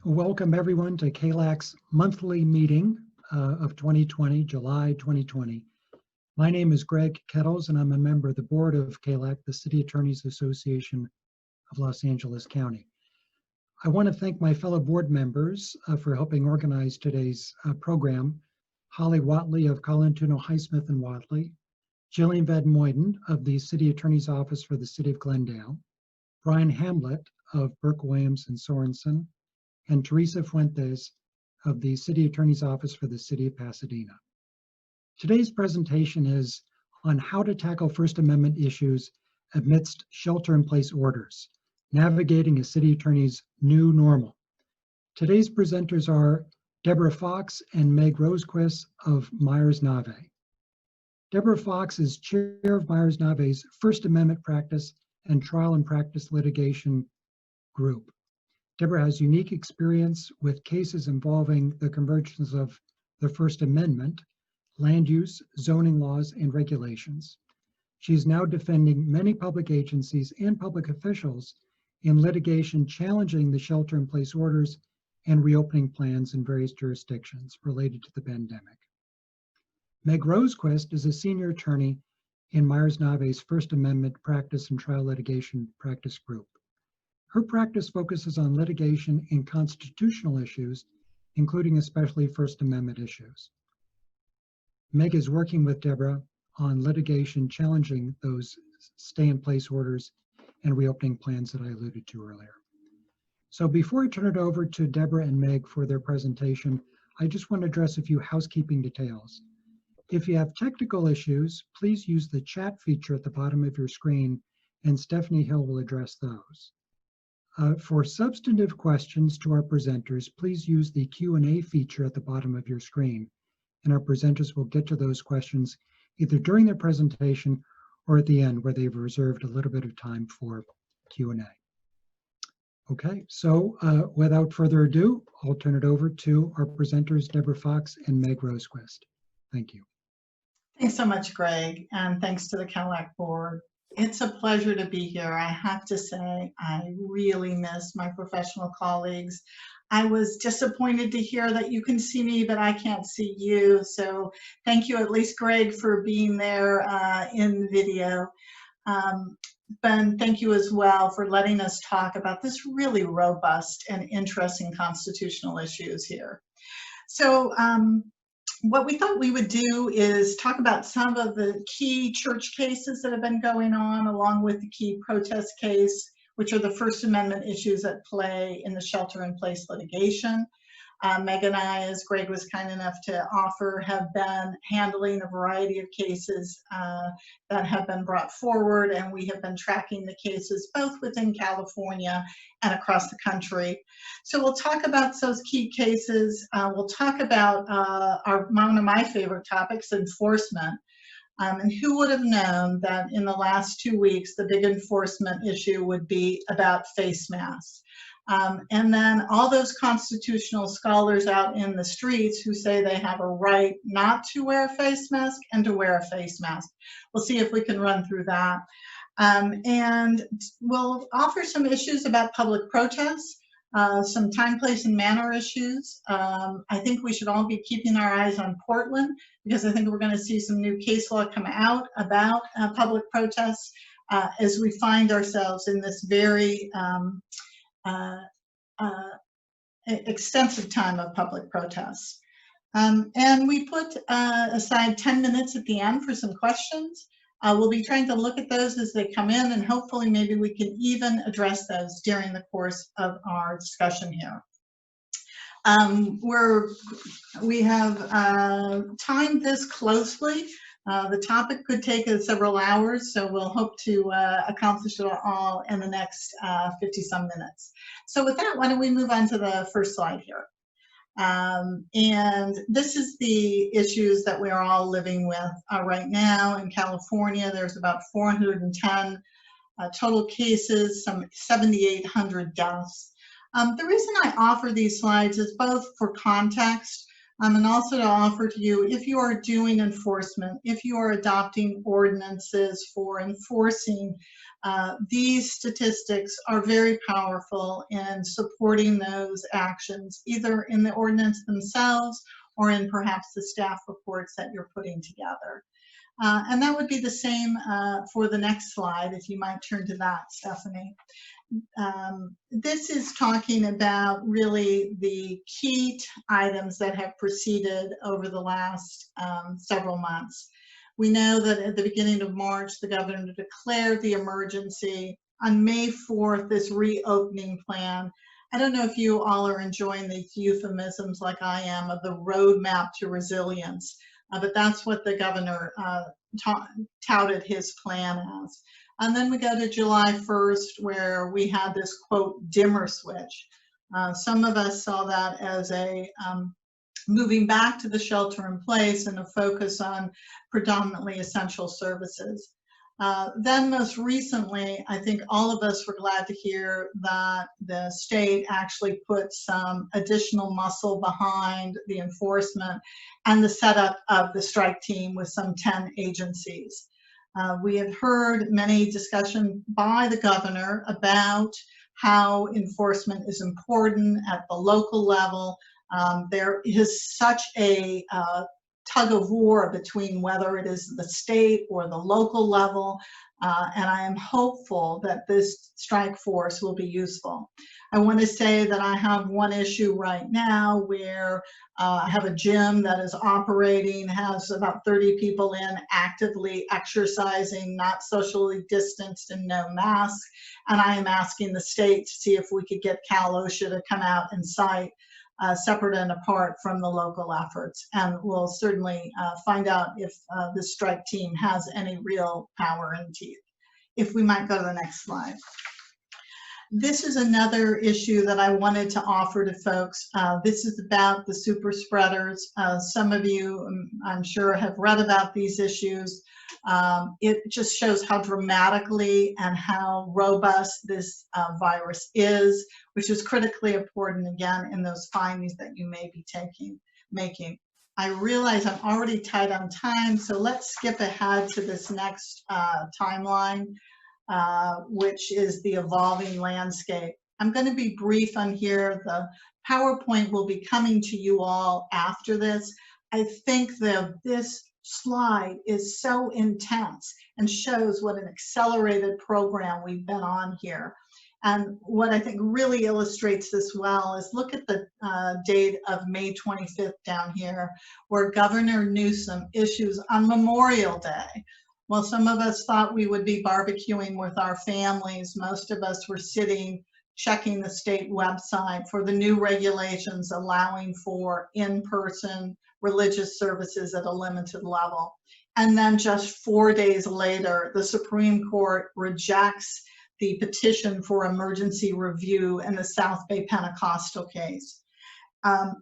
Welcome everyone to KLAC's monthly meeting of 2020, July 2020. My name is Greg Kettles and I'm a member of the board of KLAC, the City Attorneys Association of Los Angeles County. I want to thank my fellow board members for helping organize today's program. Holly Watley of Colantuno Highsmith and Watley, Jillian Van Moyden of the City Attorney's Office for the City of Glendale, Brian Hamlet of Burke Williams and Sorensen, and Teresa Fuentes of the City Attorney's Office for the City of Pasadena. Today's presentation is on how to tackle First Amendment issues amidst shelter-in-place orders, navigating a city attorney's new normal. Today's presenters are Deborah Fox and Meg Rosequist of Myers-Nave. Deborah Fox is chair of Myers-Nave's First Amendment Practice and Trial and Practice Litigation Group. Deborah has unique experience with cases involving the convergence of the First Amendment, land use, zoning laws, and regulations. She is now defending many public agencies and public officials in litigation challenging the shelter-in-place orders and reopening plans in various jurisdictions related to the pandemic. Meg Rosequist is a senior attorney in Myers-Nave's First Amendment Practice and Trial Litigation Practice Group. Her practice focuses on litigation and constitutional issues, including especially First Amendment issues. Meg is working with Deborah on litigation challenging those stay-in-place orders and reopening plans that I alluded to earlier. So before I turn it over to Deborah and Meg for their presentation, I just want to address a few housekeeping details. If you have technical issues, please use the chat feature at the bottom of your screen, and Stephanie Hill will address those. For substantive questions to our presenters, please use the Q&A feature at the bottom of your screen, and our presenters will get to those questions either during their presentation or at the end, where they've reserved a little bit of time for Q&A. Okay, so without further ado, I'll turn it over to our presenters, Deborah Fox and Meg Rosequist. Thank you. Thanks so much, Greg, and thanks to the CalAC board. It's a pleasure to be here. I have to say, I really miss my professional colleagues. I was disappointed to hear that you can see me, but I can't see you. So thank you, at least Greg, for being there in the video. Ben, thank you as well for letting us talk about this really robust and interesting constitutional issues here. So what we thought we would do is talk about some of the key church cases that have been going on, along with the key protest case, which are the First Amendment issues at play in the shelter-in-place litigation. Meg and I, as Greg was kind enough to offer, have been handling a variety of cases that have been brought forward, and we have been tracking the cases both within California and across the country. So we'll talk about those key cases. We'll talk about one of my favorite topics, enforcement. And who would have known that in the last 2 weeks, the big enforcement issue would be about face masks. And then all those constitutional scholars out in the streets who say they have a right not to wear a face mask and to wear a face mask. We'll see if we can run through that. And we'll offer some issues about public protests, some time, place, and manner issues. I think we should all be keeping our eyes on Portland, because I think we're going to see some new case law come out about public protests as we find ourselves in this very extensive time of public protests. And we put aside 10 minutes at the end for some questions. We'll be trying to look at those as they come in, and hopefully maybe we can even address those during the course of our discussion here. We have timed this closely. The topic could take several hours, so we'll hope to accomplish it all in the next 50-some minutes. So with that, why don't we move on to the first slide here. And this is the issues that we are all living with right now. In California, there's about 410 total cases, some 7,800 deaths. The reason I offer these slides is both for context. And also to offer to you, if you are doing enforcement, if you are adopting ordinances for enforcing, these statistics are very powerful in supporting those actions, either in the ordinance themselves or in perhaps the staff reports that you're putting together. And that would be the same for the next slide, if you might turn to that, Stephanie. This is talking about really the key items that have proceeded over the last several months. We know that at the beginning of March, the governor declared the emergency. On May 4th, this reopening plan. I don't know if you all are enjoying these euphemisms like I am of the roadmap to resilience, but that's what the governor touted his plan as. And then we go to July 1st, where we had this, quote, dimmer switch. Some of us saw that as a moving back to the shelter in place and a focus on predominantly essential services. Then most recently, I think all of us were glad to hear that the state actually put some additional muscle behind the enforcement and the setup of the strike team with some 10 agencies. We had heard many discussion by the governor about how enforcement is important at the local level. There is such a tug of war between whether it is the state or the local level, and I am hopeful that this strike force will be useful. I want to say that I have one issue right now where I have a gym that is operating, has about 30 people in, actively exercising, not socially distanced and no mask, and I am asking the state to see if we could get Cal OSHA to come out and cite separate and apart from the local efforts. And we'll certainly find out if the strike team has any real power and teeth. If we might go to the next slide. This is another issue that I wanted to offer to folks. This is about the super spreaders. Some of you, I'm sure, have read about these issues. It just shows how dramatically and how robust this virus is, which is critically important, again, in those findings that you may be making. I realize I'm already tight on time, so let's skip ahead to this next timeline, which is the evolving landscape. I'm going to be brief on here. The PowerPoint will be coming to you all after this. I think that this slide is so intense and shows what an accelerated program we've been on here. And what I think really illustrates this well is look at the date of May 25th down here, where Governor Newsom issues on Memorial Day. Well, some of us thought we would be barbecuing with our families. Most of us were sitting, checking the state website for the new regulations allowing for in-person religious services at a limited level. And then just 4 days later, the Supreme Court rejects the petition for emergency review in the South Bay Pentecostal case.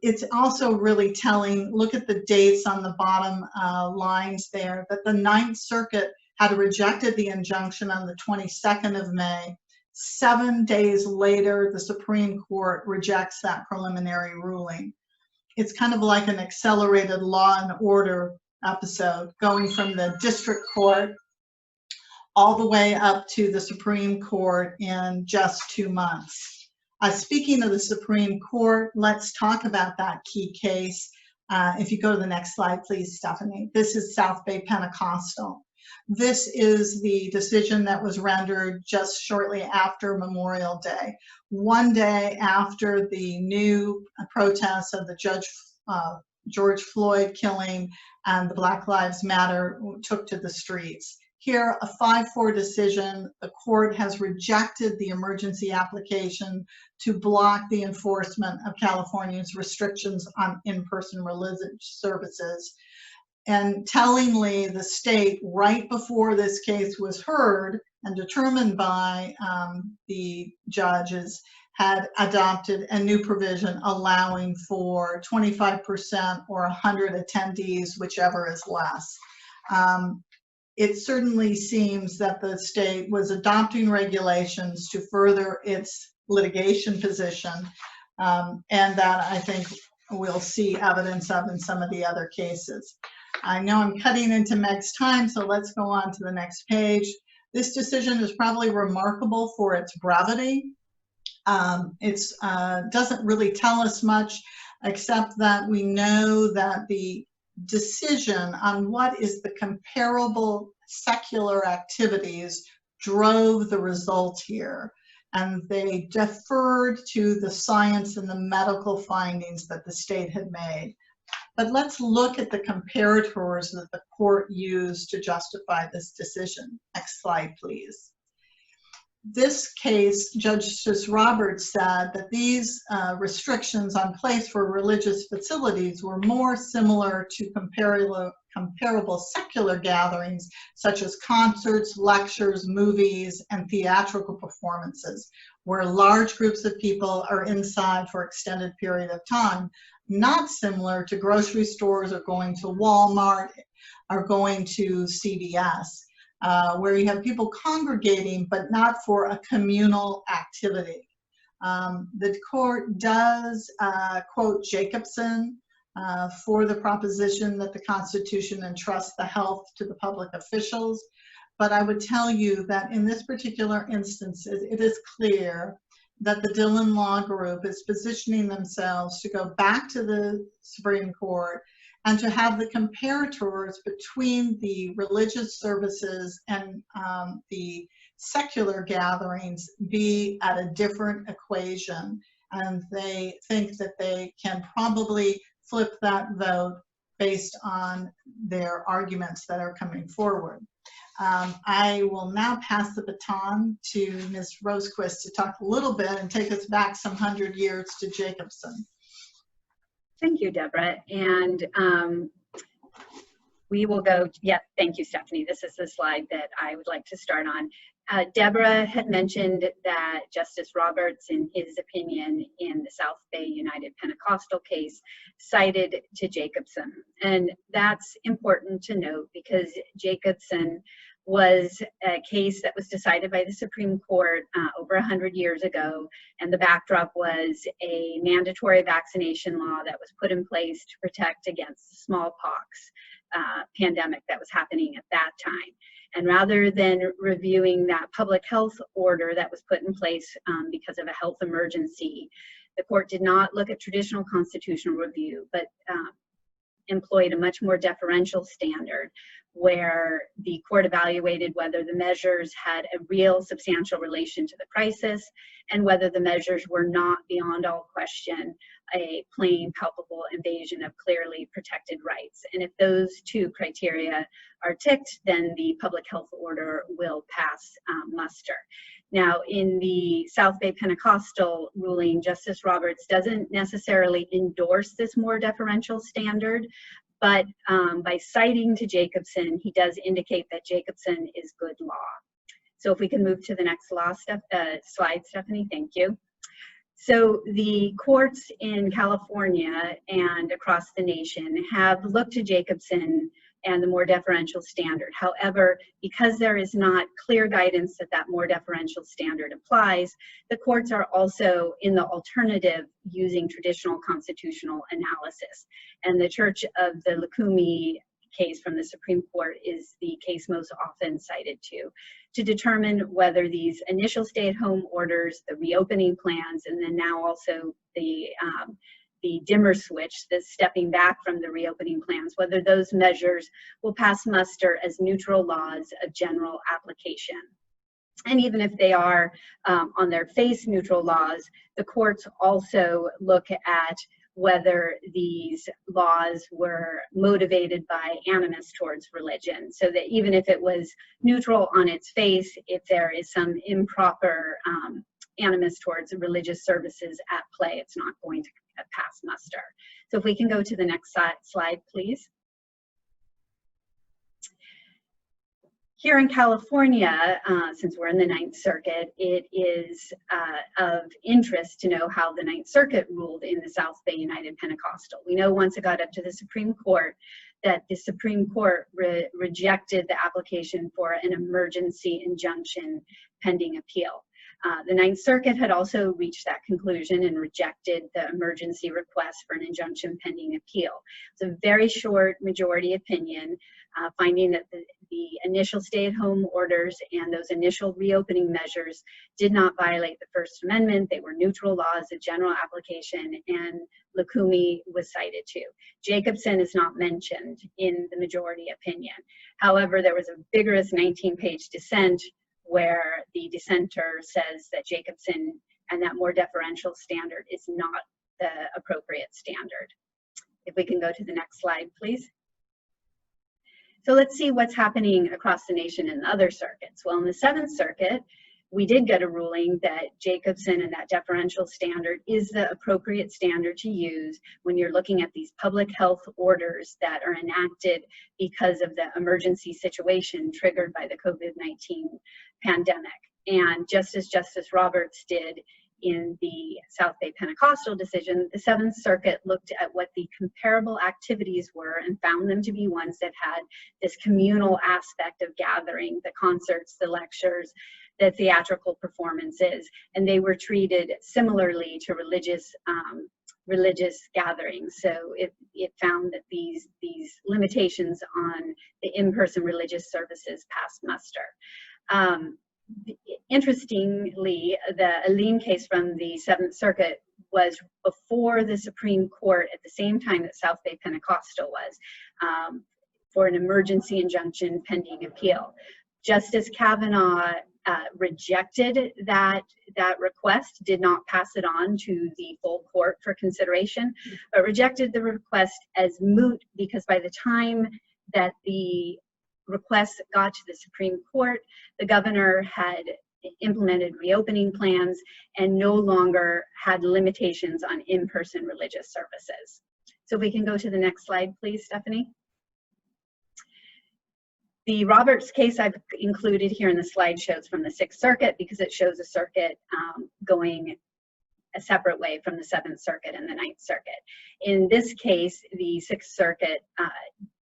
It's also really telling, look at the dates on the bottom lines there, that the Ninth Circuit had rejected the injunction on the 22nd of May. 7 days later, the Supreme Court rejects that preliminary ruling. It's kind of like an accelerated law and order episode, going from the district court all the way up to the Supreme Court in just 2 months. Speaking of the Supreme Court, let's talk about that key case. If you go to the next slide, please, Stephanie. This is South Bay Pentecostal. This is the decision that was rendered just shortly after Memorial Day, 1 day after the new protests of the George Floyd killing and the Black Lives Matter took to the streets. Here, a 5-4 decision. The court has rejected the emergency application to block the enforcement of California's restrictions on in-person religious services. And tellingly, the state, right before this case was heard and determined by the judges, had adopted a new provision allowing for 25% or 100 attendees, whichever is less. It certainly seems that the state was adopting regulations to further its litigation position, and that I think we'll see evidence of in some of the other cases. I know I'm cutting into Meg's time, so let's go on to the next page. This decision is probably remarkable for its brevity. It doesn't really tell us much, except that we know that the decision on what is the comparable secular activities drove the result here. And they deferred to the science and the medical findings that the state had made. But let's look at the comparators that the court used to justify this decision. Next slide, please. This case, Justice Roberts said that these restrictions on place for religious facilities were more similar to comparable secular gatherings, such as concerts, lectures, movies, and theatrical performances, where large groups of people are inside for extended period of time, not similar to grocery stores or going to Walmart or going to CVS. Where you have people congregating, but not for a communal activity. The court does quote Jacobson for the proposition that the Constitution entrusts the health to the public officials. But I would tell you that in this particular instance, it is clear that the Dillon Law Group is positioning themselves to go back to the Supreme Court and to have the comparators between the religious services and the secular gatherings be at a different equation. And they think that they can probably flip that vote based on their arguments that are coming forward. I will now pass the baton to Ms. Rosequist to talk a little bit and take us back some 100 years to Jacobson. Thank you, Deborah. And we will go, thank you, Stephanie. This is the slide that I would like to start on. Deborah had mentioned that Justice Roberts, in his opinion in the South Bay United Pentecostal case, cited to Jacobson. And that's important to note because Jacobson was a case that was decided by the Supreme Court over 100 years ago, and the backdrop was a mandatory vaccination law that was put in place to protect against the smallpox pandemic that was happening at that time. And rather than reviewing that public health order that was put in place because of a health emergency, the court did not look at traditional constitutional review, but employed a much more deferential standard where the court evaluated whether the measures had a real substantial relation to the crisis and whether the measures were not beyond all question a plain, palpable invasion of clearly protected rights. And if those two criteria are ticked, then the public health order will pass muster. Now, in the South Bay Pentecostal ruling, Justice Roberts doesn't necessarily endorse this more deferential standard, but by citing to Jacobson, he does indicate that Jacobson is good law. So if we can move to the next slide, Stephanie, thank you. So the courts in California and across the nation have looked to Jacobson and the more deferential standard. However, because there is not clear guidance that that more deferential standard applies, the courts are also in the alternative using traditional constitutional analysis. And the Church of the Lukumi case from the Supreme Court is the case most often cited to determine whether these initial stay-at-home orders, the reopening plans, and then now also the dimmer switch, the stepping back from the reopening plans, whether those measures will pass muster as neutral laws of general application. And even if they are on their face neutral laws, the courts also look at whether these laws were motivated by animus towards religion, so that even if it was neutral on its face, if there is some improper animus towards religious services at play, it's not going to pass muster. So if we can go to the next slide, please. Here in California, since we're in the Ninth Circuit, it is of interest to know how the Ninth Circuit ruled in the South Bay United Pentecostal. We know once it got up to the Supreme Court that the Supreme Court rejected the application for an emergency injunction pending appeal. The Ninth Circuit had also reached that conclusion and rejected the emergency request for an injunction pending appeal. It's a very short majority opinion, finding that the initial stay-at-home orders and those initial reopening measures did not violate the First Amendment. They were neutral laws of general application, and Lukumi was cited too. Jacobson is not mentioned in the majority opinion. However, there was a vigorous 19-page dissent where the dissenter says that Jacobson and that more deferential standard is not the appropriate standard. If we can go to the next slide, please. So let's see what's happening across the nation in other circuits. Well, in the Seventh Circuit, we did get a ruling that Jacobson and that deferential standard is the appropriate standard to use when you're looking at these public health orders that are enacted because of the emergency situation triggered by the COVID-19 pandemic. And just as Justice Roberts did in the South Bay Pentecostal decision, the Seventh Circuit looked at what the comparable activities were and found them to be ones that had this communal aspect of gathering, the concerts, the lectures, the theatrical performances, and they were treated similarly to religious gatherings. So it found that these limitations on the in-person religious services passed muster. Interestingly, the Aline case from the Seventh Circuit was before the Supreme Court at the same time that South Bay Pentecostal was, for an emergency injunction pending appeal. Justice Kavanaugh rejected that request, did not pass it on to the full court for consideration, but rejected the request as moot because by the time that the request got to the Supreme Court, the governor had implemented reopening plans and no longer had limitations on in-person religious services. So if we can go to the next slide, please, Stephanie. The Roberts case I've included here in the slideshows from the Sixth Circuit because it shows a circuit going a separate way from the Seventh Circuit and the Ninth Circuit. In this case, the Sixth Circuit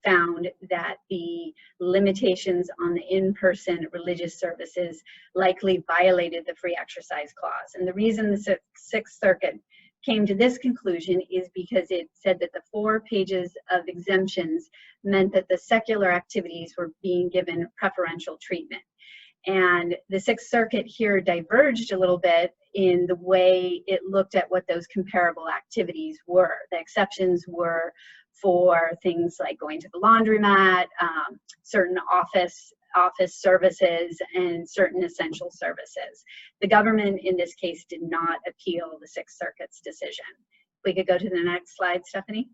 found that the limitations on the in-person religious services likely violated the free exercise clause. And the reason the Sixth Circuit came to this conclusion is because it said that the 4 pages of exemptions meant that the secular activities were being given preferential treatment. And the Sixth Circuit here diverged a little bit in the way it looked at what those comparable activities were. The exceptions were for things like going to the laundromat, certain office services, and certain essential services. The government in this case did not appeal the Sixth Circuit's decision. We could go to the next slide, Stephanie.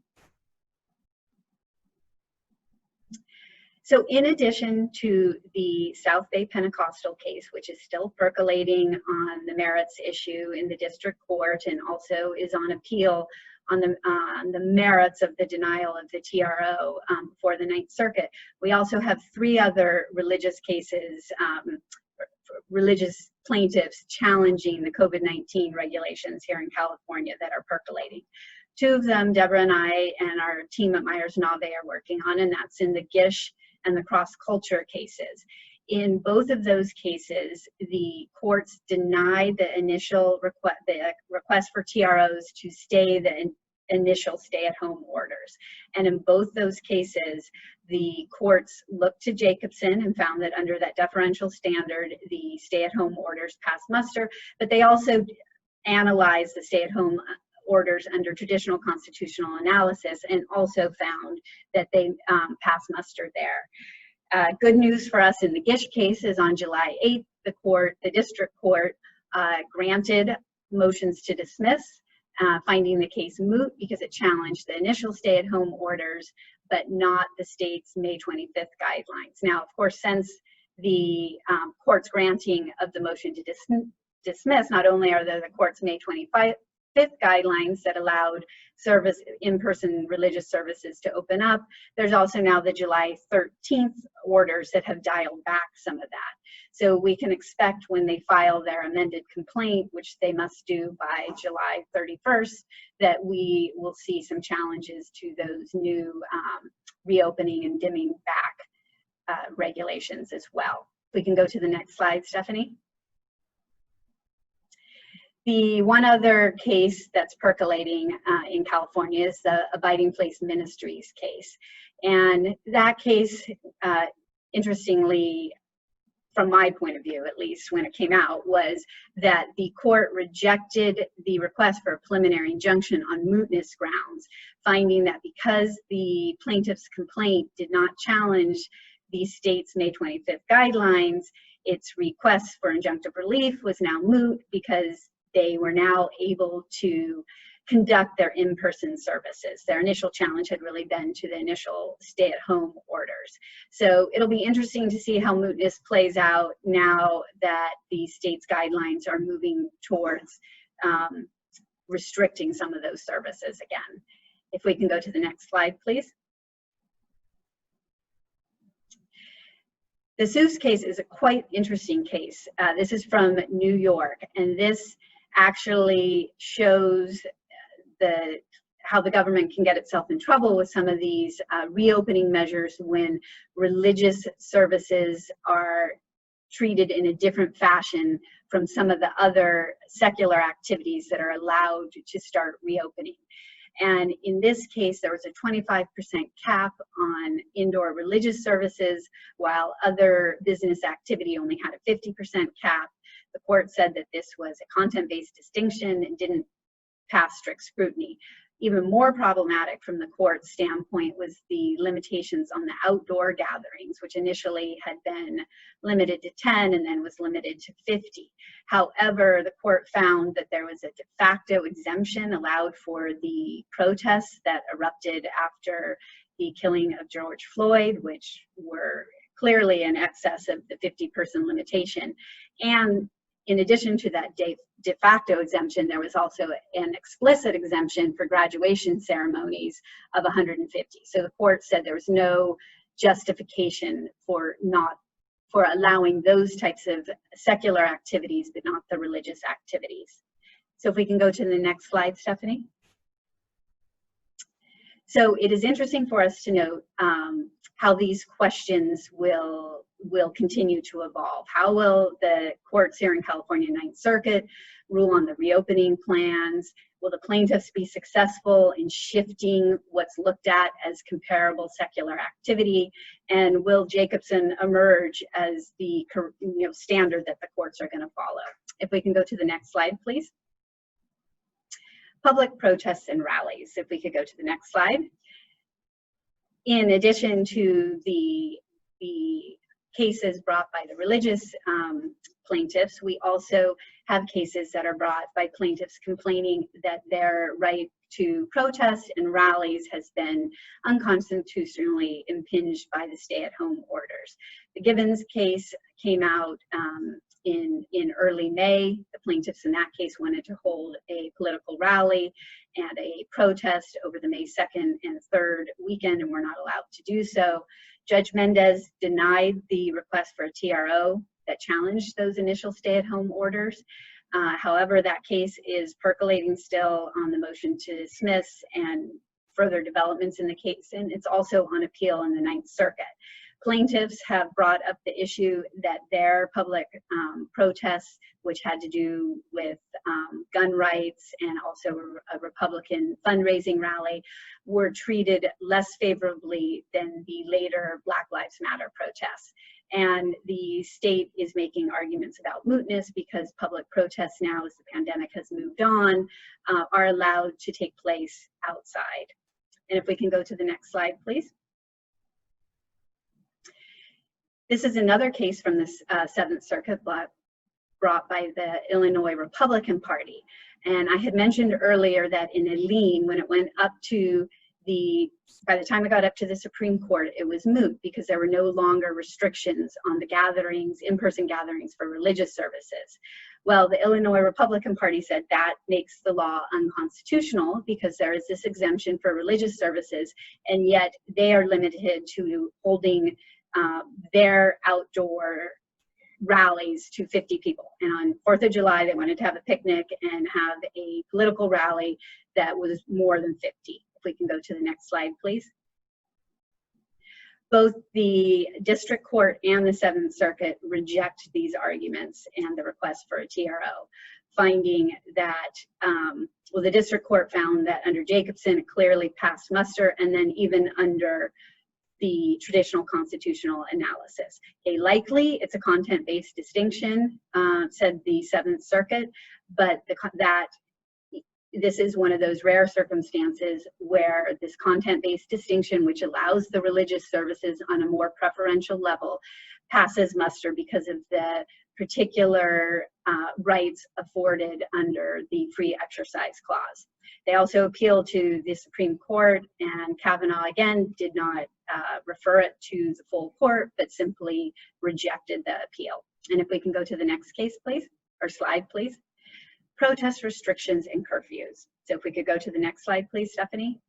So in addition to the South Bay Pentecostal case, which is still percolating on the merits issue in the district court and also is on appeal on the merits of the denial of the TRO for the Ninth Circuit, we also have 3 other religious cases, religious plaintiffs challenging the COVID-19 regulations here in California that are percolating. 2 of them, Deborah and I and our team at Myers-Nave are working on, and that's in the Gish and the cross-culture cases. In both of those cases, the courts denied the initial request for TROs to stay the initial stay-at-home orders. And in both those cases, the courts looked to Jacobson and found that under that deferential standard, the stay-at-home orders passed muster, but they also analyzed the stay-at-home orders under traditional constitutional analysis and also found that they passed muster there. Good news for us in the Gish case is on July 8th, the district court granted motions to dismiss, finding the case moot because it challenged the initial stay-at-home orders, but not the state's May 25th guidelines. Now, of course, since the court's granting of the motion to dismiss, not only are there the court's May 25th guidelines that allowed in-person religious services to open up, there's also now the July 13th orders that have dialed back some of that. So we can expect when they file their amended complaint, which they must do by July 31st, that we will see some challenges to those new reopening and dimming back regulations as well. We can go to the next slide, Stephanie. The one other case that's percolating in California is the Abiding Place Ministries case. And that case, interestingly, from my point of view, at least when it came out, was that the court rejected the request for a preliminary injunction on mootness grounds, finding that because the plaintiff's complaint did not challenge the state's May 25th guidelines, its request for injunctive relief was now moot because they were now able to conduct their in-person services. Their initial challenge had really been to the initial stay-at-home orders. So it'll be interesting to see how mootness plays out now that the state's guidelines are moving towards restricting some of those services again. If we can go to the next slide, please. The Seuss case is a quite interesting case. This is from New York, and this actually shows how the government can get itself in trouble with some of these reopening measures when religious services are treated in a different fashion from some of the other secular activities that are allowed to start reopening. And in this case, there was a 25% cap on indoor religious services, while other business activity only had a 50% cap. The court said that this was a content-based distinction and didn't pass strict scrutiny. Even more problematic from the court's standpoint was the limitations on the outdoor gatherings, which initially had been limited to 10 and then was limited to 50. However, the court found that there was a de facto exemption allowed for the protests that erupted after the killing of George Floyd, which were clearly in excess of the 50-person limitation. And in addition to that de facto exemption, there was also an explicit exemption for graduation ceremonies of 150. So the court said there was no justification for allowing those types of secular activities, but not the religious activities. So if we can go to the next slide, Stephanie. So it is interesting for us to note how these questions will continue to evolve. How will the courts here in California Ninth Circuit rule on the reopening plans? Will the plaintiffs be successful in shifting what's looked at as comparable secular activity? And will Jacobson emerge as the standard that the courts are going to follow? If we can go to the next slide, please. Public protests and rallies. If we could go to the next slide. In addition to the cases brought by the religious plaintiffs, we also have cases that are brought by plaintiffs complaining that their right to protest and rallies has been unconstitutionally impinged by the stay-at-home orders. The Gibbons case came out in early May. The plaintiffs in that case wanted to hold a political rally and a protest over the May 2nd and 3rd weekend, and were not allowed to do so. Judge Mendez denied the request for a TRO that challenged those initial stay-at-home orders. However, that case is percolating still on the motion to dismiss and further developments in the case, and it's also on appeal in the Ninth Circuit. Plaintiffs have brought up the issue that their public protests, which had to do with gun rights and also a Republican fundraising rally, were treated less favorably than the later Black Lives Matter protests. And the state is making arguments about mootness because public protests now, as the pandemic has moved on, are allowed to take place outside. And if we can go to the next slide, please. This is another case from the 7th Circuit brought by the Illinois Republican Party. And I had mentioned earlier that in a lien, when it went up to by the time it got up to the Supreme Court, it was moot because there were no longer restrictions on the gatherings, in-person gatherings for religious services. Well, the Illinois Republican Party said that makes the law unconstitutional because there is this exemption for religious services, and yet they are limited to holding their outdoor rallies to 50 people. And on 4th of July, they wanted to have a picnic and have a political rally that was more than 50. If we can go to the next slide, please. Both the district court and the 7th Circuit reject these arguments and the request for a TRO, finding that, well, the district court found that under Jacobson, it clearly passed muster, and then even under the traditional constitutional analysis. Okay, likely it's a content-based distinction, said the Seventh Circuit, but this is one of those rare circumstances where this content-based distinction, which allows the religious services on a more preferential level, passes muster because of the particular rights afforded under the Free Exercise Clause. They also appealed to the Supreme Court, and Kavanaugh again did not refer it to the full court, but simply rejected the appeal. And if we can go to the next case, please, or slide, please. Protest restrictions and curfews. So if we could go to the next slide, please, Stephanie.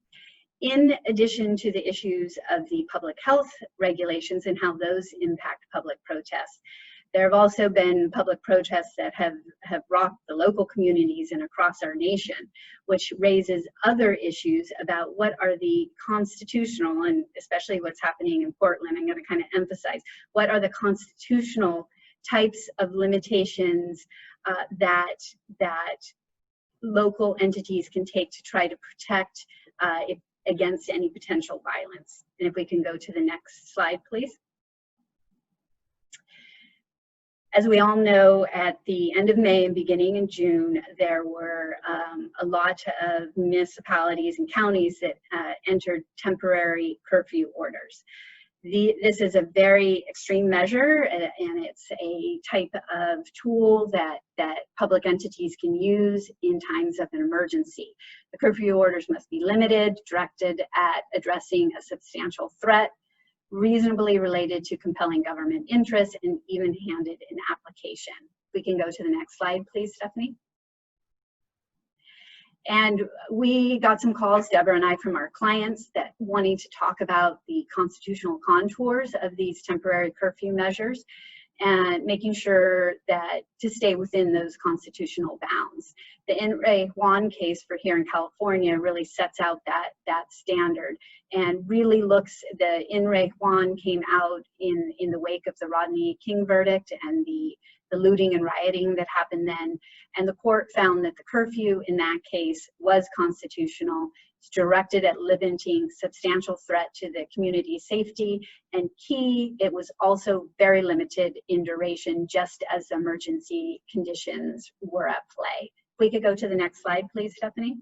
In addition to the issues of the public health regulations and how those impact public protests, there have also been public protests that have rocked the local communities and across our nation, which raises other issues about what are the constitutional, and especially what's happening in Portland, I'm going to kind of emphasize, what are the constitutional types of limitations that local entities can take to try to protect against any potential violence. And if we can go to the next slide, please. As we all know, at the end of May and beginning in June, there were a lot of municipalities and counties that entered temporary curfew orders. This is a very extreme measure, and it's a type of tool that public entities can use in times of an emergency. The curfew orders must be limited, directed at addressing a substantial threat, reasonably related to compelling government interest, and even-handed in application. We can go to the next slide, please, Stephanie. And we got some calls, Deborah and I, from our clients that wanting to talk about the constitutional contours of these temporary curfew measures and making sure that to stay within those constitutional bounds. The In re Juan case for here in California really sets out that standard and really looks, the In re Juan came out in the wake of the Rodney King verdict and the looting and rioting that happened then. And the court found that the curfew in that case was constitutional. It's directed at limiting substantial threat to the community safety, and key, it was also very limited in duration, just as emergency conditions were at play. We could go to the next slide, please, Stephanie.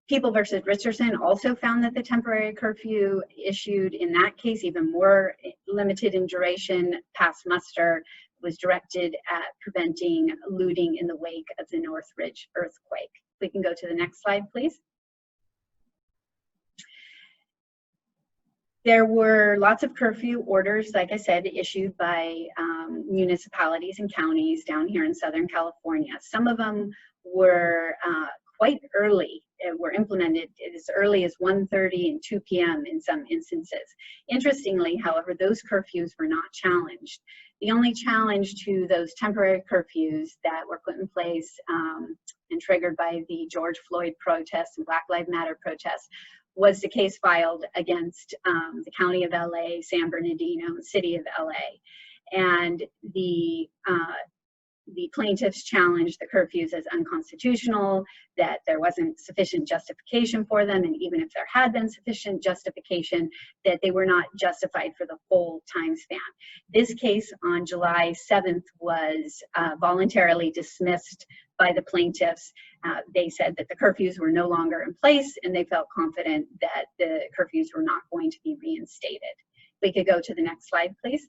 People versus Richardson also found that the temporary curfew issued in that case, even more limited in duration, past muster, was directed at preventing looting in the wake of the Northridge earthquake. We can go to the next slide, please. There were lots of curfew orders, like I said, issued by municipalities and counties down here in Southern California. Some of them were quite early, were implemented as early as 1:30 and 2 p.m. in some instances. Interestingly, however, those curfews were not challenged. The only challenge to those temporary curfews that were put in place and triggered by the George Floyd protests and Black Lives Matter protests was the case filed against the County of LA, San Bernardino, and City of LA. And the plaintiffs challenged the curfews as unconstitutional, that there wasn't sufficient justification for them, and even if there had been sufficient justification, that they were not justified for the whole time span. This case on July 7th was voluntarily dismissed by the plaintiffs. They said that the curfews were no longer in place, and they felt confident that the curfews were not going to be reinstated. We could go to the next slide, please.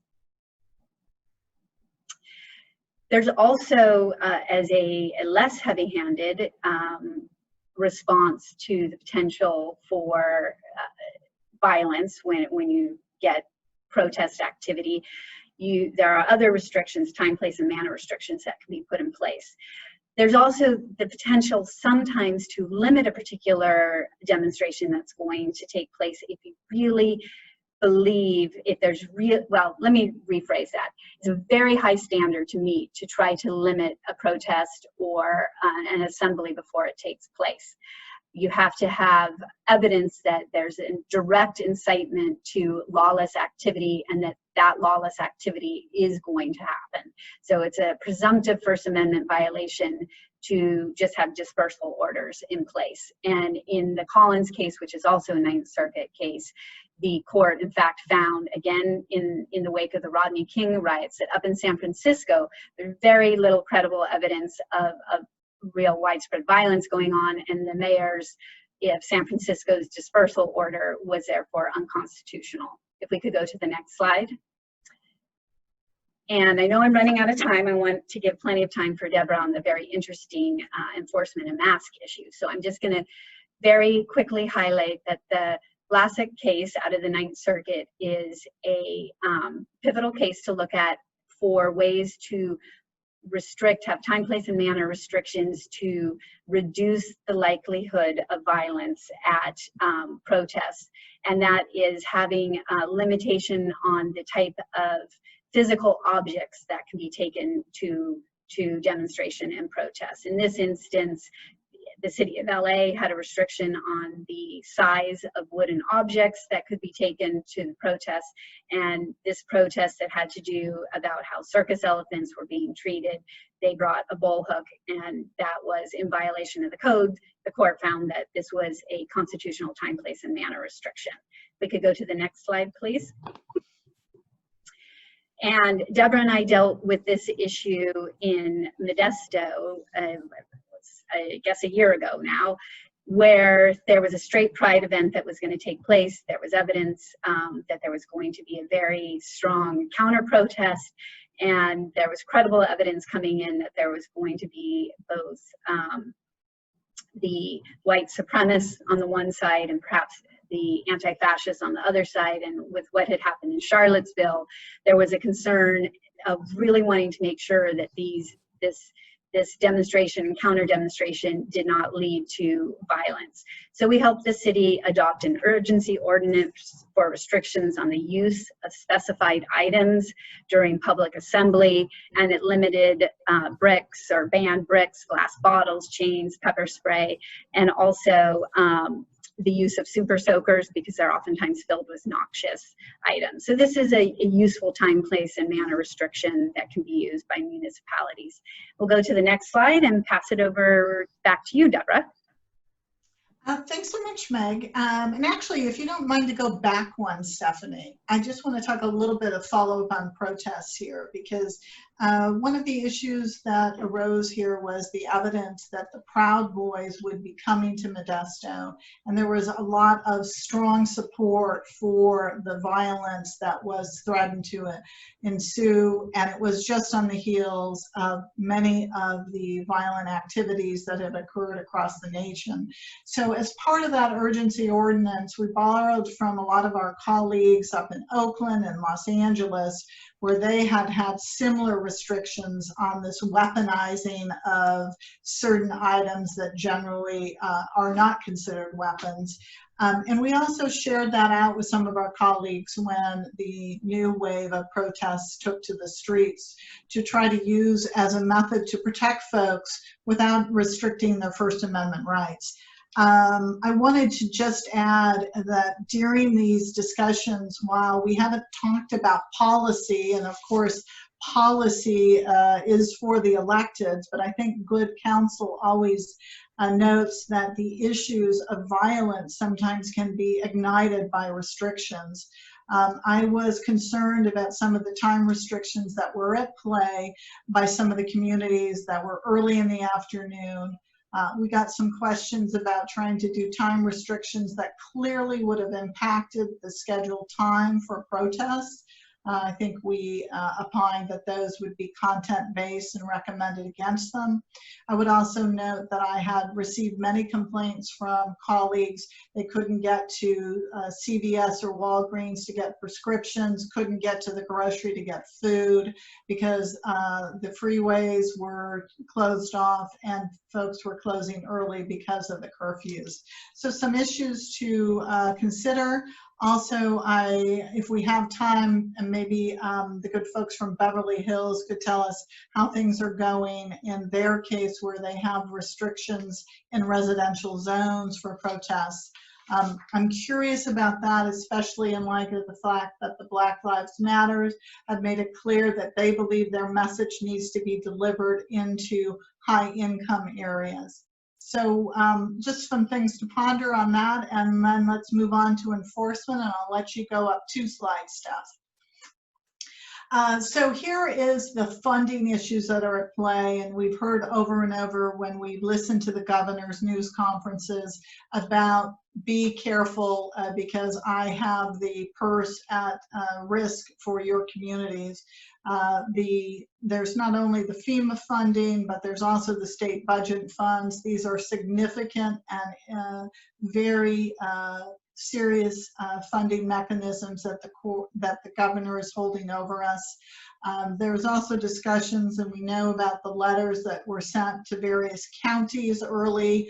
There's also, as a less heavy-handed response to the potential for violence when you get protest activity, there are other restrictions, time, place, and manner restrictions that can be put in place. There's also the potential sometimes to limit a particular demonstration that's going to take place if you really believe, if there's well, let me rephrase that. It's a very high standard to meet to try to limit a protest or an assembly before it takes place. you have to have evidence that there's a direct incitement to lawless activity and that that lawless activity is going to happen. So it's a presumptive First Amendment violation to just have dispersal orders in place. And in the Collins case, which is also a Ninth Circuit case, the court, in fact, found, again, in the wake of the Rodney King riots, that up in San Francisco, there's very little credible evidence of real widespread violence going on, and the mayor's San Francisco's dispersal order was therefore unconstitutional. If we could go to the next slide. And I know I'm running out of time. I want to give plenty of time for Deborah on the very interesting enforcement and mask issue. So I'm just going to very quickly highlight that the Vlasic case out of the Ninth Circuit is a pivotal case to look at for ways to restrict, have time, place, and manner restrictions to reduce the likelihood of violence at protests. And that is having a limitation on the type of physical objects that can be taken to demonstration and protest. In this instance, the city of LA had a restriction on the size of wooden objects that could be taken to the protest. And this protest that had to do about how circus elephants were being treated, they brought a bull hook, and that was in violation of the code. The court found that this was a constitutional time, place, and manner restriction. We could go to the next slide, please. And Deborah and I dealt with this issue in Modesto, I guess a year ago now, where there was a straight pride event that was going to take place. There was evidence that there was going to be a very strong counter protest, and there was credible evidence coming in that there was going to be both the white supremacists on the one side and perhaps the anti-fascists on the other side. And with what had happened in Charlottesville, there was a concern of really wanting to make sure that this demonstration and counter demonstration did not lead to violence. So we helped the city adopt an urgency ordinance for restrictions on the use of specified items during public assembly, and it limited bricks or banned bricks, glass bottles, chains, pepper spray, and also the use of super soakers because they're oftentimes filled with noxious items. So this is a useful time, place, and manner restriction that can be used by municipalities. We'll go to the next slide and pass it over back to you, Deborah. Thanks so much, Meg. And actually, if you don't mind to go back one, Stephanie, I just want to talk a little bit of follow-up on protests here, because one of the issues that arose here was the evidence that the Proud Boys would be coming to Modesto, and there was a lot of strong support for the violence that was threatened to ensue, and it was just on the heels of many of the violent activities that had occurred across the nation. So as part of that urgency ordinance, we borrowed from a lot of our colleagues up in Oakland and Los Angeles, where they had had similar restrictions on this weaponizing of certain items that generally are not considered weapons. And we also shared that out with some of our colleagues when the new wave of protests took to the streets to try to use as a method to protect folks without restricting their First Amendment rights. I wanted to just add that during these discussions, while we haven't talked about policy, and of course policy is for the electeds, but I think good counsel always notes that the issues of violence sometimes can be ignited by restrictions. I was concerned about some of the time restrictions that were at play by some of the communities that were early in the afternoon. We got some questions about trying to do time restrictions that clearly would have impacted the scheduled time for protests. I think we opined that those would be content-based and recommended against them. I would also note that I had received many complaints from colleagues. They couldn't get to CVS or Walgreens to get prescriptions, couldn't get to the grocery to get food because the freeways were closed off and folks were closing early because of the curfews. So some issues to consider. Also, if we have time, and maybe the good folks from Beverly Hills could tell us how things are going in their case where they have restrictions in residential zones for protests. I'm curious about that, especially in light of the fact that the Black Lives Matter have made it clear that they believe their message needs to be delivered into high-income areas. So just some things to ponder on that, and then let's move on to enforcement, and I'll let you go up 2 slides, Steph. So here is the funding issues that are at play, and we've heard over and over when we listen to the governor's news conferences about be careful because I have the purse at risk for your communities. There's not only the FEMA funding, but there's also the state budget funds. These are significant and very serious funding mechanisms that the governor is holding over us. There's also discussions, and we know about the letters that were sent to various counties early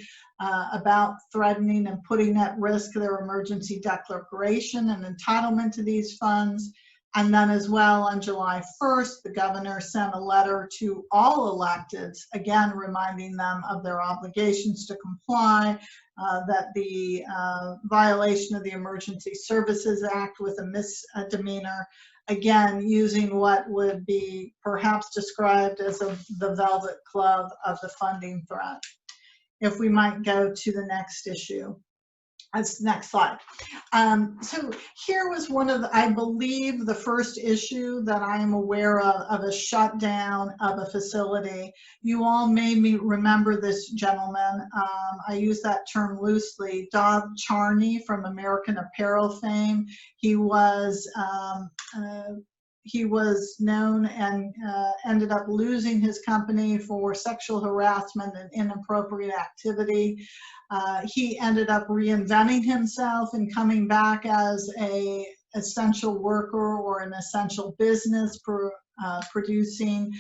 about threatening and putting at risk their emergency declaration and entitlement to these funds. And then as well on July 1st, the governor sent a letter to all electeds, again reminding them of their obligations to comply, that the violation of the Emergency Services Act with a misdemeanor, again using what would be perhaps described as the velvet glove of the funding threat. If we might go to the next issue. Next slide. So here was one of the, I believe, the first issue that I am aware of a shutdown of a facility. You all made me remember this gentleman. I use that term loosely. Dov Charney from American Apparel fame. He was known and ended up losing his company for sexual harassment and inappropriate activity. He ended up reinventing himself and coming back as an essential worker or an essential business producing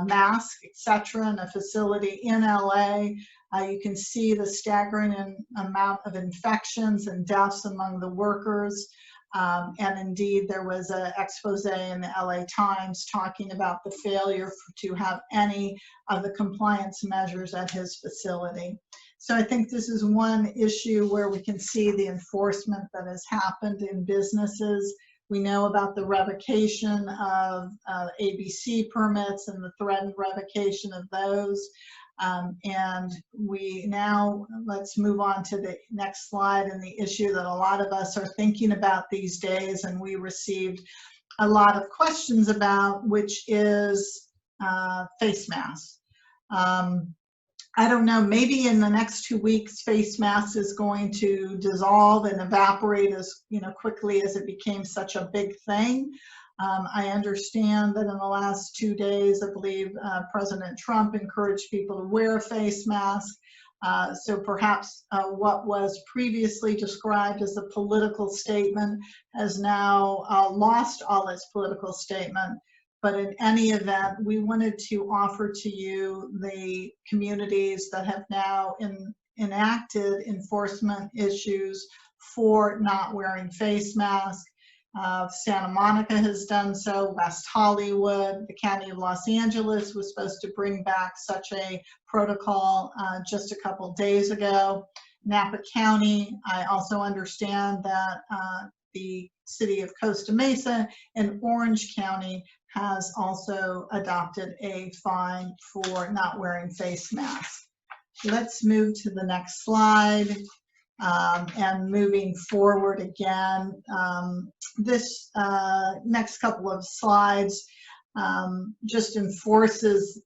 masks, etc., in a facility in LA. You can see the staggering amount of infections and deaths among the workers. And indeed, there was an expose in the LA Times talking about the failure to have any of the compliance measures at his facility. So I think this is one issue where we can see the enforcement that has happened in businesses. We know about the revocation of ABC permits and the threatened revocation of those. And we now, let's move on to the next slide, and the issue that a lot of us are thinking about these days, and we received a lot of questions about, which is face masks. I don't know, maybe in the next 2 weeks, face masks is going to dissolve and evaporate as quickly as it became such a big thing. I understand that in the last 2 days, I believe President Trump encouraged people to wear a face mask. So perhaps what was previously described as a political statement has now lost all its political statement. But in any event, we wanted to offer to you the communities that have now enacted enforcement issues for not wearing face masks. Santa Monica has done so, West Hollywood, the County of Los Angeles was supposed to bring back such a protocol just a couple days ago. Napa County, I also understand that the city of Costa Mesa and Orange County has also adopted a fine for not wearing face masks. Let's move to the next slide. And moving forward again, this next couple of slides just enforces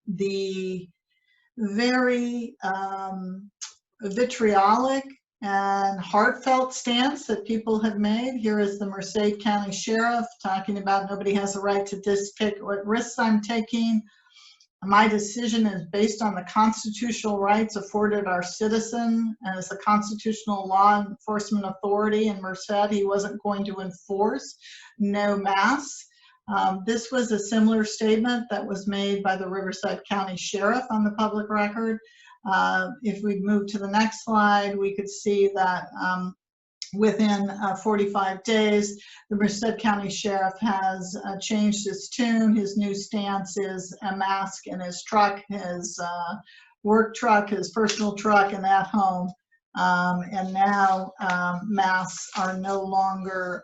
the very vitriolic and heartfelt stance that people have made. Here is the Merced County Sheriff talking about nobody has a right to pick what risks I'm taking. My decision is based on the constitutional rights afforded our citizen, and as the constitutional law enforcement authority in Merced, he wasn't going to enforce no masks. This was a similar statement that was made by the Riverside County Sheriff on the public record. If we move to the next slide, we could see that within 45 days. The Merced County Sheriff has changed his tune. His new stance is a mask in his truck, his work truck, his personal truck, and at home. And now masks are no longer,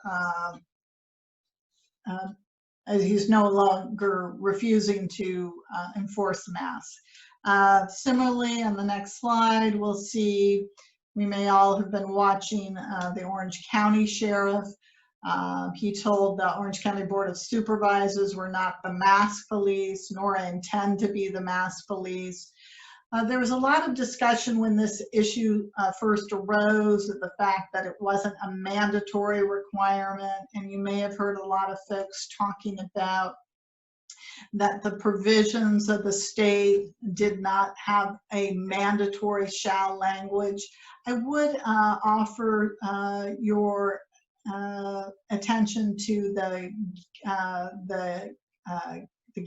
he's no longer refusing to enforce the mask. Similarly, on the next slide, we'll see, we may all have been watching the Orange County Sheriff. He told the Orange County Board of Supervisors, we're not the mask police, nor intend to be the mask police. There was a lot of discussion when this issue first arose of the fact that it wasn't a mandatory requirement, and you may have heard a lot of folks talking about that the provisions of the state did not have a mandatory shall language. I would offer your attention to the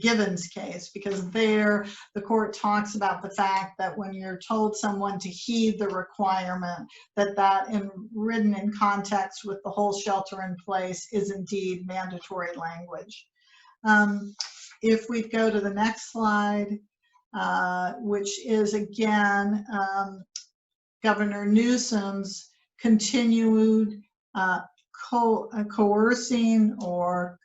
Givens case, because there the court talks about the fact that when you're told someone to heed the requirement, that written in context with the whole shelter in place is indeed mandatory language. If we go to the next slide, which is again Governor Newsom's continued coercing or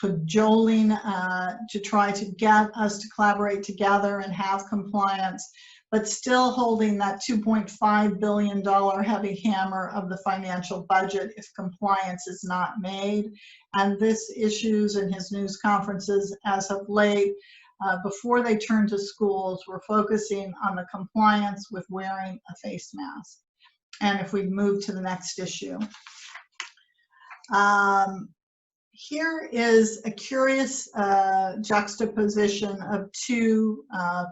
cajoling to try to get us to collaborate together and have compliance, but still holding that $2.5 billion heavy hammer of the financial budget if compliance is not made. And this issues in his news conferences as of late, before they turn to schools, we're focusing on the compliance with wearing a face mask. And if we move to the next issue. Here is a curious juxtaposition of two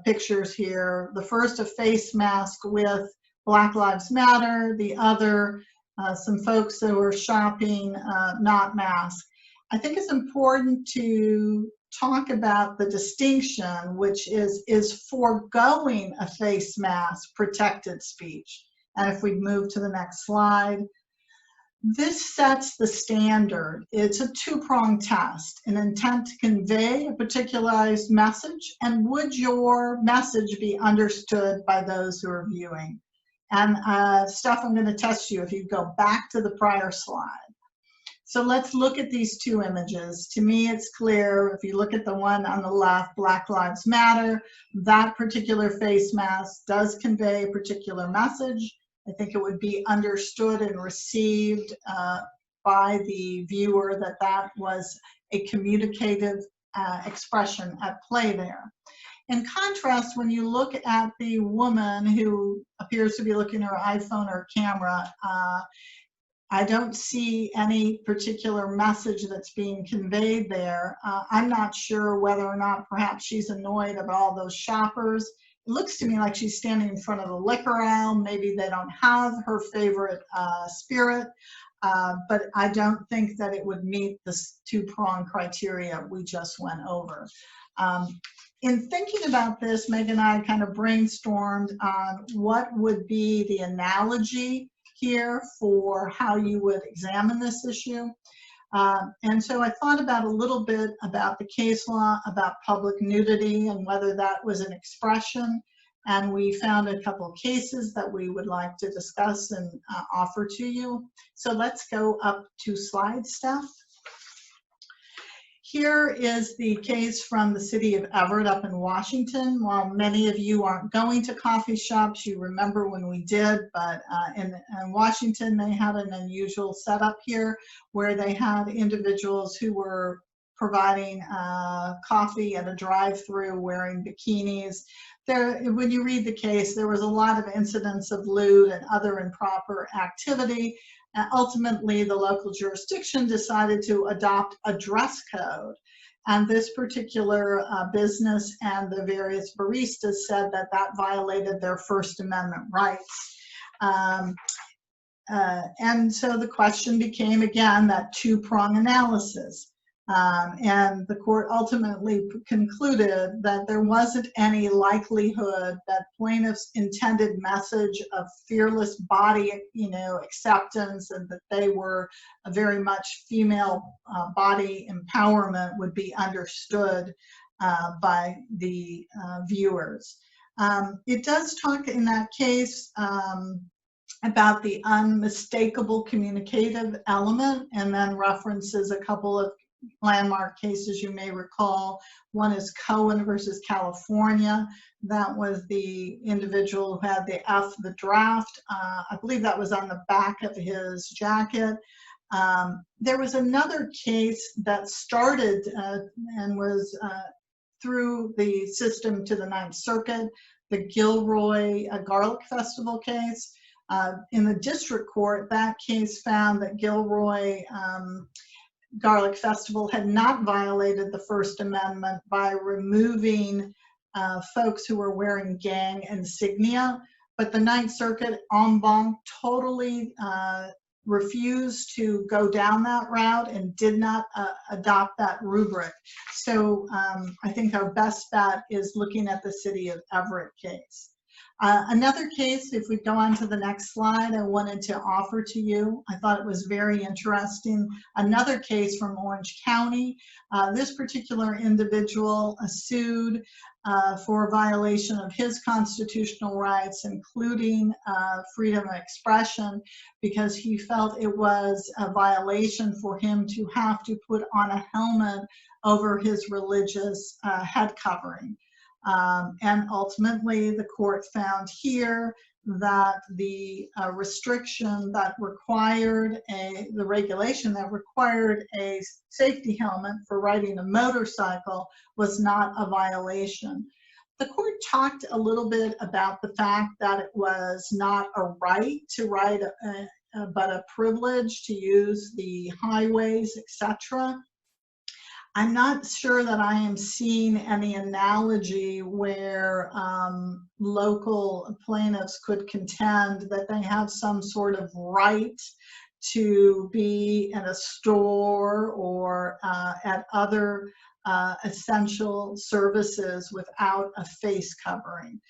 pictures here. The first, a face mask with Black Lives Matter. The other, some folks that were shopping not masked. I think it's important to talk about the distinction, which is foregoing a face mask protected speech. And if we move to the next slide. This sets the standard. It's a two-pronged test, an intent to convey a particularized message, and would your message be understood by those who are viewing? And Steph, I'm going to test you if you go back to the prior slide. So let's look at these two images. To me, it's clear, if you look at the one on the left, Black Lives Matter, that particular face mask does convey a particular message. I think it would be understood and received by the viewer that that was a communicative expression at play there. In contrast, when you look at the woman who appears to be looking at her iPhone or camera, I don't see any particular message that's being conveyed there. I'm not sure whether or not perhaps she's annoyed about all those shoppers. It looks to me like she's standing in front of the liquor aisle. Maybe they don't have her favorite spirit, but I don't think that it would meet the two-pronged criteria we just went over. In thinking about this, Meg and I kind of brainstormed on what would be the analogy here for how you would examine this issue. And so I thought about a little bit about the case law, about public nudity and whether that was an expression. And we found a couple of cases that we would like to discuss and offer to you. So let's go up to slide, Steph. Here is the case from the city of Everett up in Washington. While many of you aren't going to coffee shops, you remember when we did, but in Washington, they had an unusual setup here where they had individuals who were providing coffee at a drive-through wearing bikinis. When you read the case, there was a lot of incidents of lewd and other improper activity. Ultimately, the local jurisdiction decided to adopt a dress code. And this particular business and the various baristas said that that violated their First Amendment rights. And so the question became, again, that two-prong analysis. And the court ultimately concluded that there wasn't any likelihood that plaintiffs' intended message of fearless body, acceptance, and that they were a very much female body empowerment would be understood by the viewers. It does talk in that case about the unmistakable communicative element, and then references a couple of landmark cases you may recall. One is Cohen versus California. That was the individual who had the F, the draft. I believe that was on the back of his jacket. There was another case that started and was through the system to the Ninth Circuit, the Gilroy Garlic Festival case. In the district court, that case found that Gilroy Garlic Festival had not violated the First Amendment by removing folks who were wearing gang insignia, but the Ninth Circuit en banc totally refused to go down that route and did not adopt that rubric. So I think our best bet is looking at the City of Everett case. Another case, if we go on to the next slide, I wanted to offer to you. I thought it was very interesting. Another case from Orange County. This particular individual sued for a violation of his constitutional rights, including freedom of expression, because he felt it was a violation for him to have to put on a helmet over his religious head covering. And ultimately, the court found here that the restriction that required the regulation that required a safety helmet for riding a motorcycle was not a violation. The court talked a little bit about the fact that it was not a right to ride, but a privilege to use the highways, etc. I'm not sure that I am seeing any analogy where local plaintiffs could contend that they have some sort of right to be in a store or at other essential services without a face covering.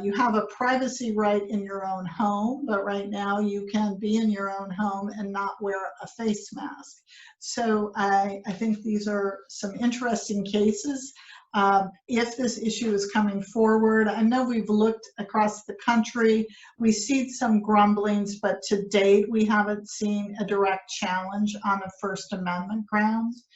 You have a privacy right in your own home, but right now you can be in your own home and not wear a face mask. So I think these are some interesting cases. If this issue is coming forward, I know we've looked across the country. We see some grumblings, but to date we haven't seen a direct challenge on a First Amendment grounds.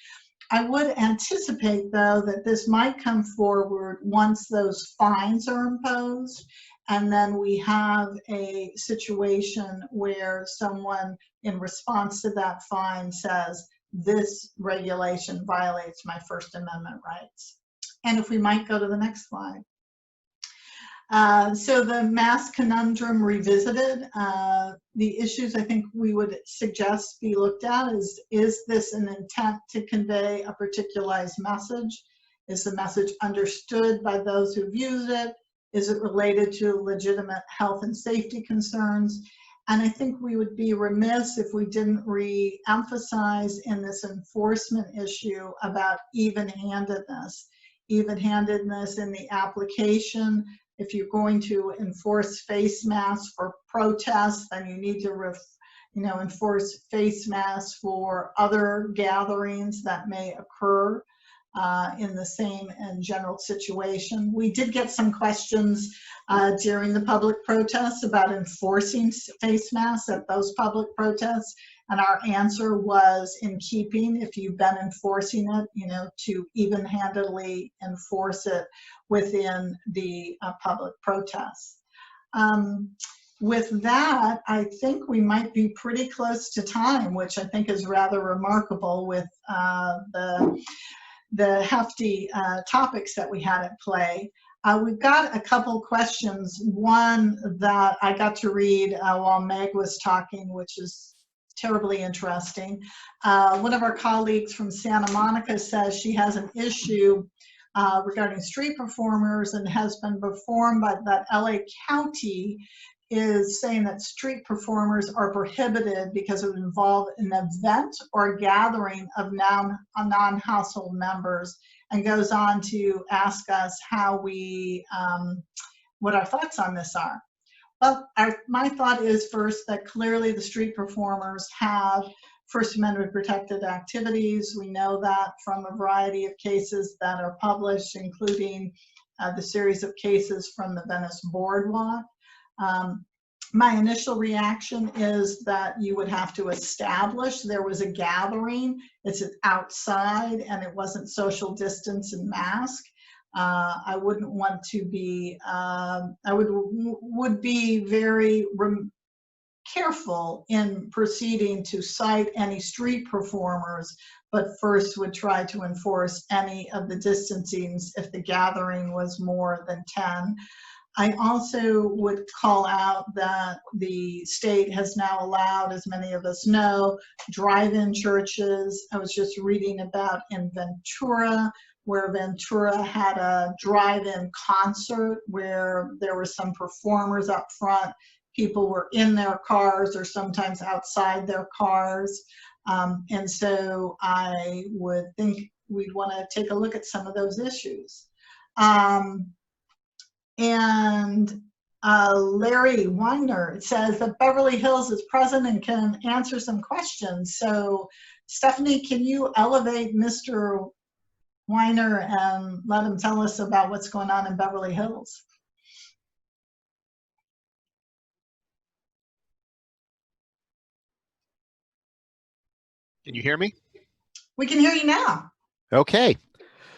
I would anticipate, though, that this might come forward once those fines are imposed, and then we have a situation where someone, in response to that fine, says, this regulation violates my First Amendment rights. And if we might go to the next slide. So the mask conundrum revisited. The issues I think we would suggest be looked at is this an intent to convey a particularized message? Is the message understood by those who've used it? Is it related to legitimate health and safety concerns? And I think we would be remiss if we didn't re-emphasize in this enforcement issue about even-handedness. Even-handedness in the application. If you're going to enforce face masks for protests, then you need to enforce face masks for other gatherings that may occur in the same and general situation. We did get some questions during the public protests about enforcing face masks at those public protests, and our answer was in keeping, if you've been enforcing it, to even-handedly enforce it within the public protests. With that, I think we might be pretty close to time, which I think is rather remarkable with the hefty topics that we had at play. We've got a couple questions. One that I got to read while Meg was talking, which is terribly interesting. One of our colleagues from Santa Monica says she has an issue regarding street performers and has been informed by that LA County is saying that street performers are prohibited because it would involve an event or gathering of non-household members, and goes on to ask us how we, what our thoughts on this are. Well, my thought is first that clearly the street performers have First Amendment protected activities. We know that from a variety of cases that are published, including the series of cases from the Venice Boardwalk. My initial reaction is that you would have to establish there was a gathering, it's outside, and it wasn't social distance and mask. I wouldn't want to be, I would be very careful in proceeding to cite any street performers, but first would try to enforce any of the distancings if the gathering was more than 10. I also would call out that the state has now allowed, as many of us know, drive-in churches. I was just reading about in Ventura, where Ventura had a drive-in concert where there were some performers up front. People were in their cars or sometimes outside their cars. And so I would think we'd want to take a look at some of those issues. Larry Weiner says that Beverly Hills is present and can answer some questions. So Stephanie, can you elevate Mr. Weiner and let him tell us about what's going on in Beverly Hills? Can you hear me? We can hear you now. Okay.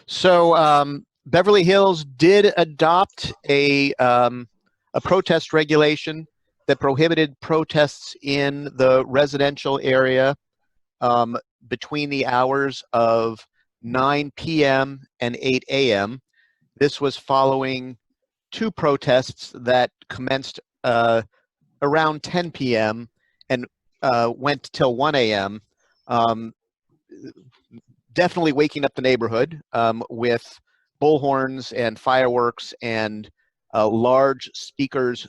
So Beverly Hills did adopt a protest regulation that prohibited protests in the residential area between the hours of 9 p.m. and 8 a.m. This was following two protests that commenced around 10 p.m. and went till 1 a.m. Definitely waking up the neighborhood with bullhorns and fireworks and large speakers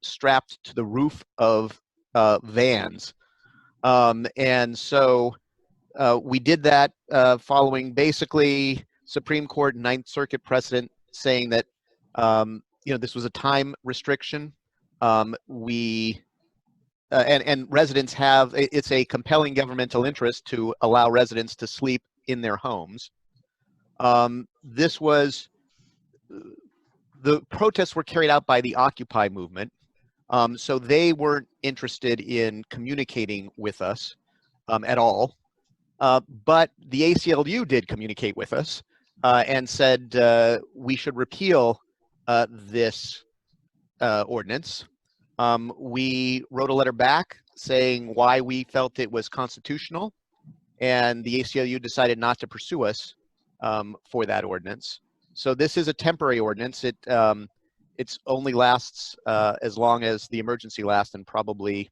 strapped to the roof of vans. And so we did that following basically Supreme Court Ninth Circuit precedent saying that this was a time restriction. And residents have, it's a compelling governmental interest to allow residents to sleep in their homes. The protests were carried out by the Occupy movement, so they weren't interested in communicating with us at all. But the ACLU did communicate with us and said we should repeal this ordinance. We wrote a letter back saying why we felt it was constitutional, and the ACLU decided not to pursue us for that ordinance. So this is a temporary ordinance. It's only lasts as long as the emergency lasts, and probably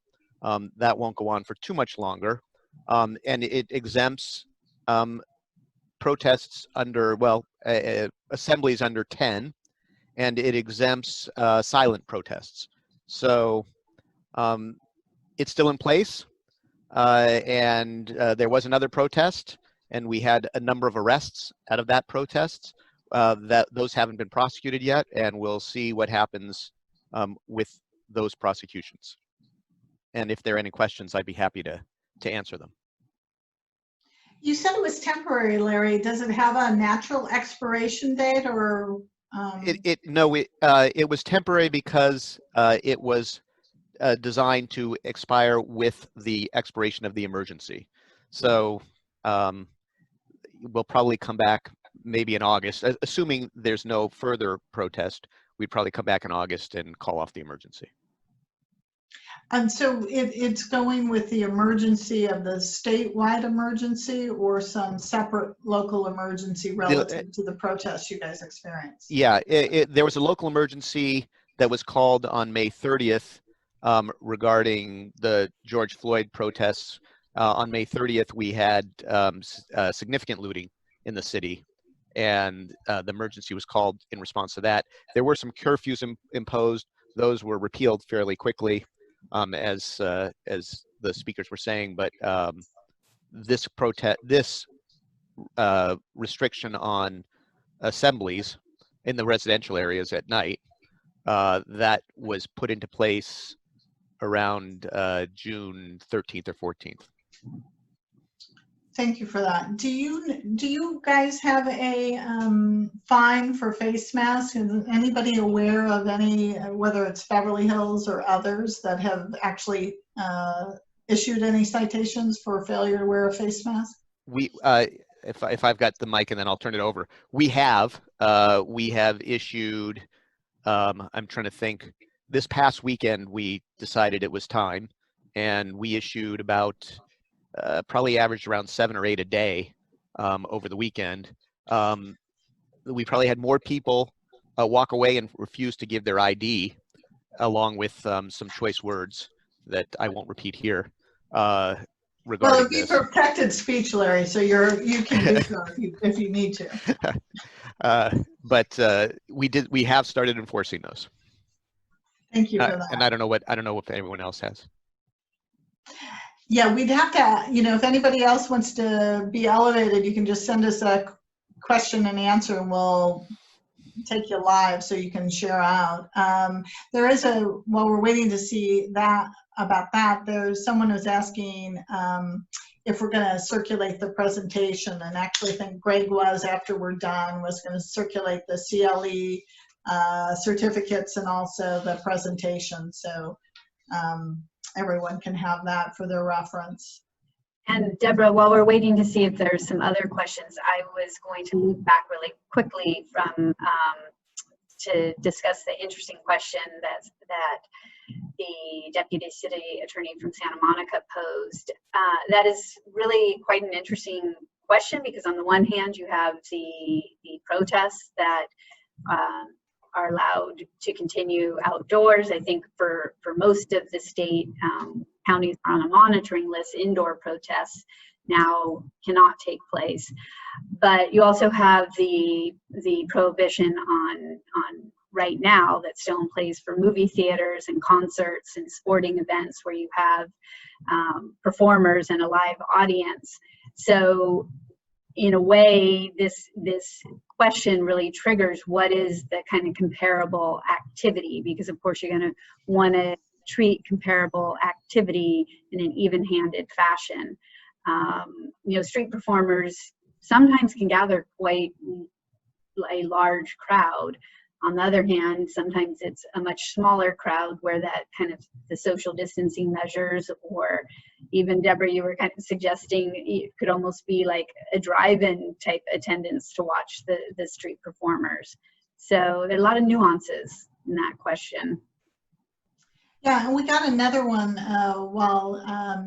that won't go on for too much longer. And it exempts protests under, assemblies under 10, and it exempts silent protests. So it's still in place, and there was another protest, and we had a number of arrests out of that protest. Those haven't been prosecuted yet, and we'll see what happens with those prosecutions. And if there are any questions, I'd be happy to answer them. You said it was temporary, Larry. Does it have a natural expiration date, or? It was temporary because it was designed to expire with the expiration of the emergency. So we'll probably come back maybe in August, assuming there's no further protest. We'd probably come back in August and call off the emergency. And so it's going with the emergency of the statewide emergency, or some separate local emergency relative to the protests you guys experienced? Yeah, there was a local emergency that was called on May 30th regarding the George Floyd protests. On May 30th, we had significant looting in the city, and the emergency was called in response to that. There were some curfews imposed, those were repealed fairly quickly, as the speakers were saying. But this restriction on assemblies in the residential areas at night, that was put into place around June 13th or 14th. Thank you for that. Do you guys have a fine for face masks? Is anybody aware of any, whether it's Beverly Hills or others, that have actually issued any citations for failure to wear a face mask? We, if I've got the mic, and then I'll turn it over. We have issued. I'm trying to think. This past weekend, we decided it was time, and we issued about. Probably averaged around 7 or 8 a day over the weekend. We probably had more people walk away and refuse to give their ID, along with some choice words that I won't repeat here. Regarding well, it'd be this. protected speech, Larry, so you can do so if you need to. But we have started enforcing those. Thank you for that. And I don't know if anyone else has. Yeah, we'd have to, if anybody else wants to be elevated, you can just send us a question and answer, and we'll take you live so you can share out. There is while we're waiting to see about that, there's someone who's asking if we're going to circulate the presentation, and actually I think Greg after we're done, was going to circulate the CLE certificates and also the presentation. So everyone can have that for their reference. And Deborah, while we're waiting to see if there's some other questions, I was going to move back really quickly to discuss the interesting question that the Deputy City Attorney from Santa Monica posed. That is really quite an interesting question, because on the one hand, you have the protests that are allowed to continue outdoors. I think for most of the state, counties are on a monitoring list. Indoor protests now cannot take place. But you also have the prohibition on right now that's still in place for movie theaters and concerts and sporting events where you have performers and a live audience. So in a way, this question really triggers what is the kind of comparable activity, because of course you're going to want to treat comparable activity in an even-handed fashion. Street performers sometimes can gather quite a large crowd. On the other hand, sometimes it's a much smaller crowd where that kind of the social distancing measures, or even Deborah, you were kind of suggesting it could almost be like a drive-in type attendance to watch the street performers. So there are a lot of nuances in that question. Yeah, and we got another one while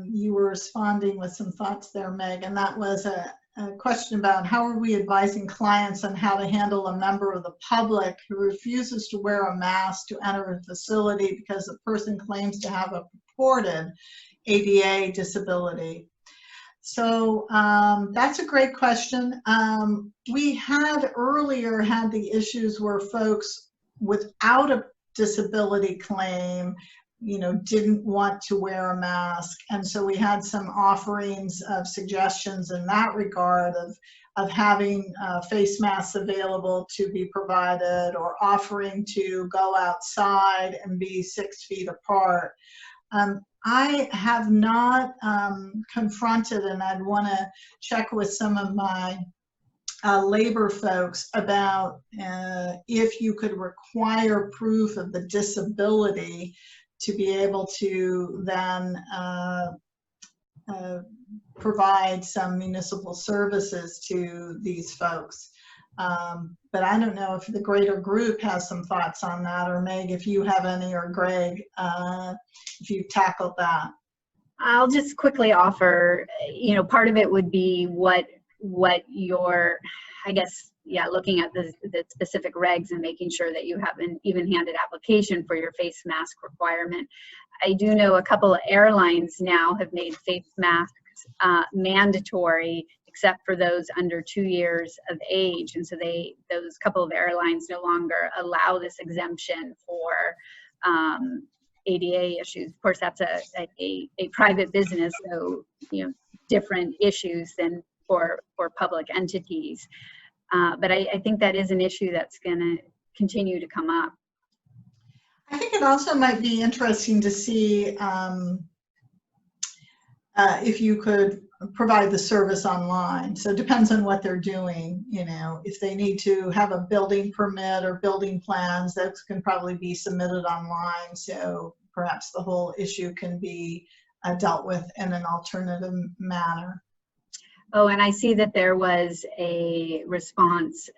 you were responding with some thoughts there, Meg, and that was a question about how are we advising clients on how to handle a member of the public who refuses to wear a mask to enter a facility because the person claims to have a purported ADA disability. So that's a great question. We had earlier had the issues where folks without a disability claim didn't want to wear a mask. And so we had some offerings of suggestions in that regard of having face masks available to be provided, or offering to go outside and be 6 feet apart. I have not confronted, and I'd want to check with some of my labor folks about if you could require proof of the disability to be able to then provide some municipal services to these folks. But I don't know if the greater group has some thoughts on that, or Meg, if you have any, or Greg, if you've tackled that. I'll just quickly offer, part of it would be what your, I guess, looking at the specific regs and making sure that you have an even-handed application for your face mask requirement. I do know a couple of airlines now have made face masks mandatory, except for those under 2 years of age. And so those couple of airlines no longer allow this exemption for ADA issues. Of course, that's a private business, so different issues than for public entities. But I think that is an issue that's going to continue to come up. I think it also might be interesting to see if you could provide the service online. So it depends on what they're doing. If they need to have a building permit or building plans, that can probably be submitted online. So perhaps the whole issue can be dealt with in an alternative manner. Oh, and I see that there was a response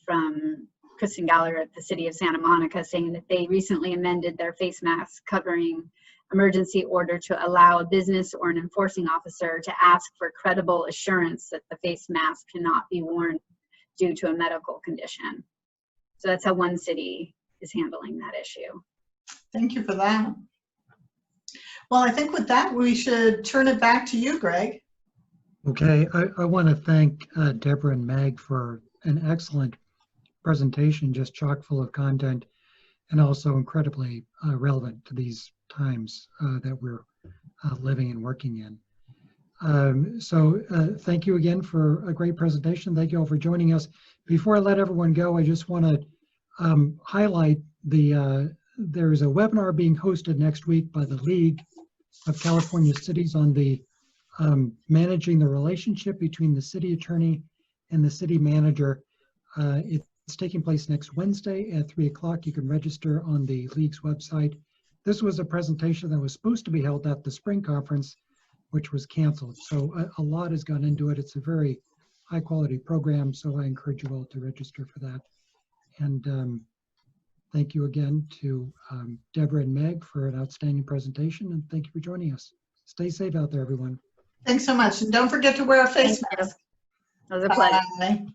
from Kristen Galler at the City of Santa Monica saying that they recently amended their face mask covering emergency order to allow a business or an enforcing officer to ask for credible assurance that the face mask cannot be worn due to a medical condition. So that's how one city is handling that issue. Thank you for that. Well, I think with that, we should turn it back to you, Greg. Okay, I want to thank Deborah and Meg for an excellent presentation, just chock full of content and also incredibly relevant to these times that we're living and working in. So thank you again for a great presentation. Thank you all for joining us. Before I let everyone go, I just want to highlight there's a webinar being hosted next week by the League of California Cities on the managing the relationship between the city attorney and the city manager. It's taking place next Wednesday at 3 o'clock. You can register on the League's website. This was a presentation that was supposed to be held at the spring conference, which was canceled. So a lot has gone into it. It's a very high quality program, so I encourage you all to register for that. And thank you again to Deborah and Meg for an outstanding presentation, and thank you for joining us. Stay safe out there, everyone. Thanks so much. And don't forget to wear a face mask. It was a pleasure. Bye.